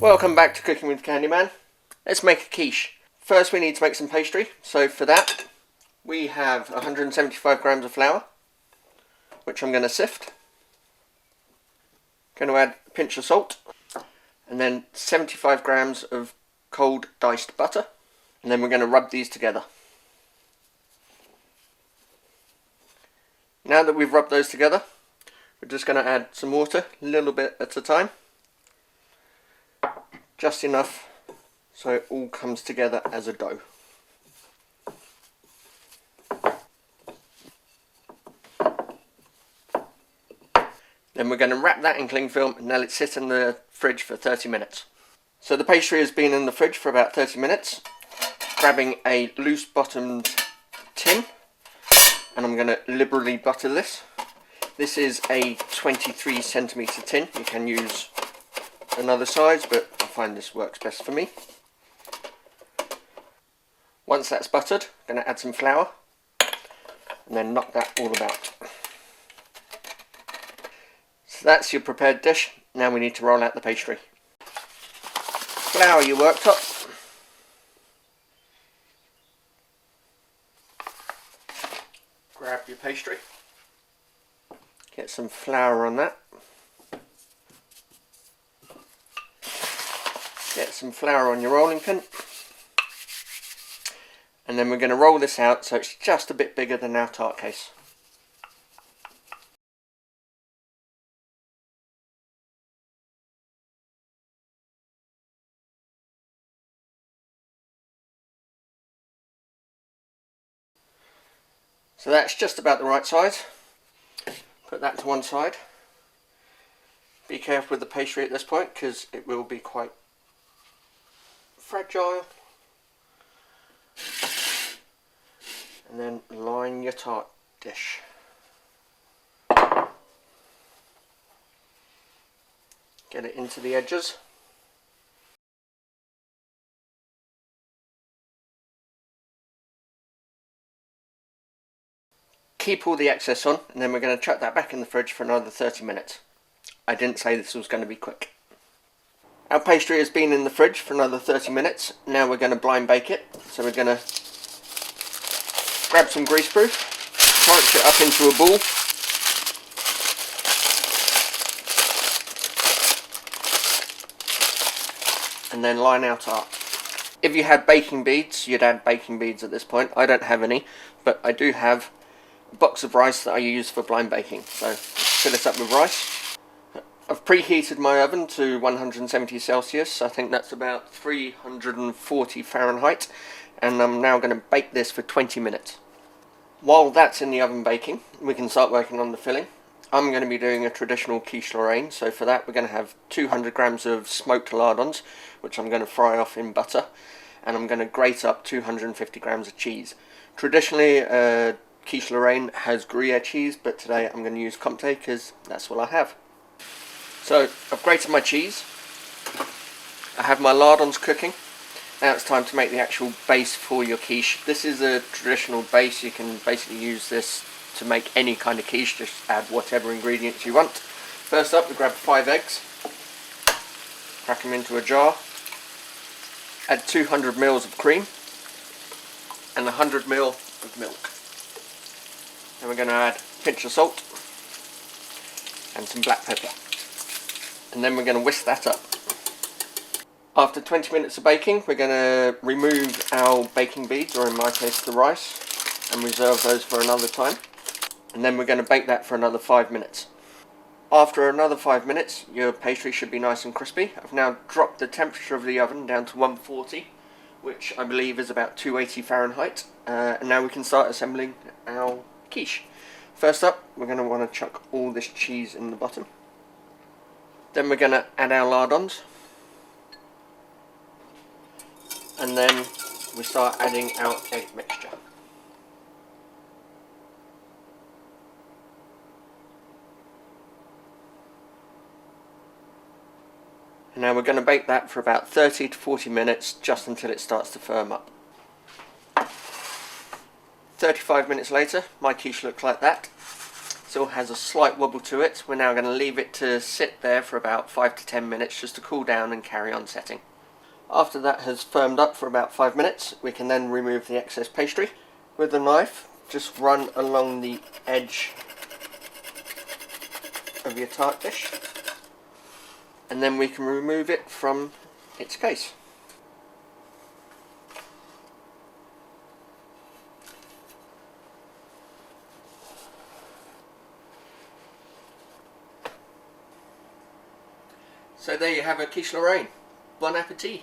Welcome back to Cooking with Candyman. Let's make a quiche. First we need to make some pastry, so for that we have 175 grams of flour, which I'm going to sift. Going to add a pinch of salt, and then 75 grams of cold diced butter, and then we're going to rub these together. Now that we've rubbed those together, we're just going to add some water, a little bit at a time. Just enough so it all comes together as a dough. Then we're going to wrap that in cling film and let it sit in the fridge for 30 minutes. So the pastry has been in the fridge for about 30 minutes. Grabbing a loose bottomed tin, and I'm going to liberally butter this. This is a 23 centimetre tin. You can use another size, but I find this works best for me. Once that's buttered, I'm going to add some flour and then knock that all about. So that's your prepared dish. Now we need to roll out the pastry. Flour your worktop. Grab your pastry. Get some flour on that. Get some flour on your rolling pin. And then we're going to roll this out so it's just a bit bigger than our tart case. So that's just about the right size. Put that to one side. Be careful with the pastry at this point because it will be quite fragile. And then line your tart dish. Get it into the edges. Keep all the excess on, and then we're going to chuck that back in the fridge for another 30 minutes. I didn't say this was going to be quick. Our pastry has been in the fridge for another 30 minutes. Now we're going to blind bake it. So we're going to grab some greaseproof, crunch it up into a ball, and then line our tart. If you had baking beads, you'd add baking beads at this point. I don't have any, but I do have a box of rice that I use for blind baking. So fill it up with rice. I've preheated my oven to 170 Celsius. I think that's about 340 Fahrenheit. And I'm now going to bake this for 20 minutes. While that's in the oven baking, we can start working on the filling. I'm going to be doing a traditional quiche Lorraine. So for that we're going to have 200 grams of smoked lardons, which I'm going to fry off in butter. And I'm going to grate up 250 grams of cheese. Traditionally, quiche Lorraine has Gruyere cheese, but today I'm going to use Comté because that's what I have. So I've grated my cheese. I have my lardons cooking. Now it's time to make the actual base for your quiche. This is a traditional base. You can basically use this to make any kind of quiche. Just add whatever ingredients you want. First up, we grab 5 eggs. Crack them into a jar. Add 200 ml of cream and 100 ml of milk. Then we're going to add a pinch of salt and some black pepper. And then we're going to whisk that up. After 20 minutes of baking, we're going to remove our baking beads, or in my case the rice, and reserve those for another time. And then we're going to bake that for another 5 minutes. After another 5 minutes, your pastry should be nice and crispy. I've now dropped the temperature of the oven down to 140, which I believe is about 280 Fahrenheit. And now we can start assembling our quiche. First up, we're going to want to chuck all this cheese in the bottom. Then we're going to add our lardons. And then we start adding our egg mixture. And now we're going to bake that for about 30 to 40 minutes, just until it starts to firm up. 35 minutes later, my quiche looks like that. Still has a slight wobble to it. We're now going to leave it to sit there for about 5 to 10 minutes just to cool down and carry on setting. After that has firmed up for about 5 minutes, we can then remove the excess pastry. With a knife, just run along the edge of your tart dish, and then we can remove it from its case. So there you have a quiche Lorraine. Bon appetit!